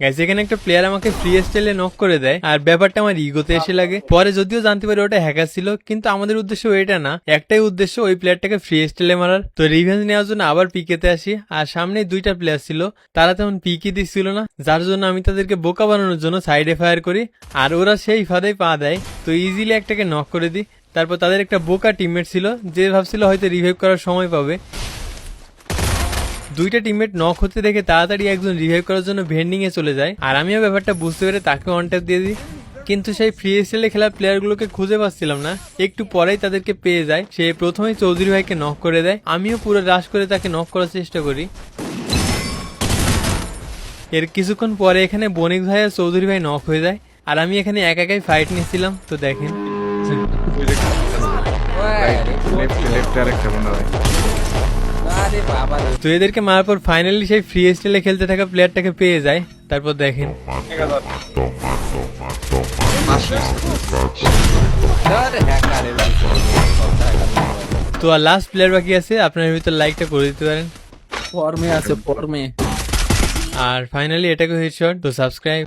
Guys এখানে একটা player আমাকে ফ্রি স্টাইলে নক করে দেয় আর ব্যাপারটা আমার ইগোতে এসে লাগে। পরে যদিও জানতে পারি ওটা হ্যাকার ছিল, কিন্তু আমাদের উদ্দেশ্য এটা না, একটাই উদ্দেশ্য ওই প্লেয়ারটাকে ফ্রি স্টাইলে মারার। তো রিভেঞ্জ নেওয়ার জন্য আবার পিকেতে আসি আর সামনে দুইটা প্লেয়ার ছিল, তারা তেমন পিকি দিচ্ছিল না, যার জন্য আমি তাদেরকে বোকা বানানোর জন্য সাইডে ফায়ার করি আর ওরা সেই ফাঁদেই পা দেয়। তো ইজিলি একটাকে নক করে দিই। তারপর তাদের একটা বোকা টিমমেট ছিল যে ভাবছিল হয়তো রিভাইভ করার সময় পাবে। দুইটা টিমমেট নক হতে দেখে তাড়াতাড়ি একজন রিভাইভ করার জন্য ভেন্ডিং এ চলে যায় আর আমিও ব্যাপারটা বুঝতে পেরে তাকে ওয়ান ট্যাপ দিয়ে দিই। কিন্তু সেই ফ্রি স্টাইলে খেলা প্লেয়ারগুলোকে খুঁজে পাচ্ছিলাম না। একটু পরেই তাদেরকে পেয়ে যায়। সে প্রথমেই চৌধুরী ভাইকে নক করে দেয়, আমিও পুরো রাশ করে তাকে নক করার চেষ্টা করি। এর কিছুক্ষণ পরে এখানে বণিক ভাই আর চৌধুরী ভাই নক হয়ে যায় আর আমি এখানে একা একাই ফাইট নিচ্ছিলাম। তো দেখেন তো এদেরকে মারার পর ফাইনালি সেই ফ্রি স্টাইলে খেলতে থাকা প্লেয়ারটাকে পেয়ে যায়। তারপর দেখেন তো আর লাস্ট প্লেয়ার বাকি আছে, আপনার ভিতর লাইকটা করে দিতে পারেন। ফর্মে আছে ফর্মে। আর ফাইনালি এটাকে হেডশট। তো সাবস্ক্রাইব।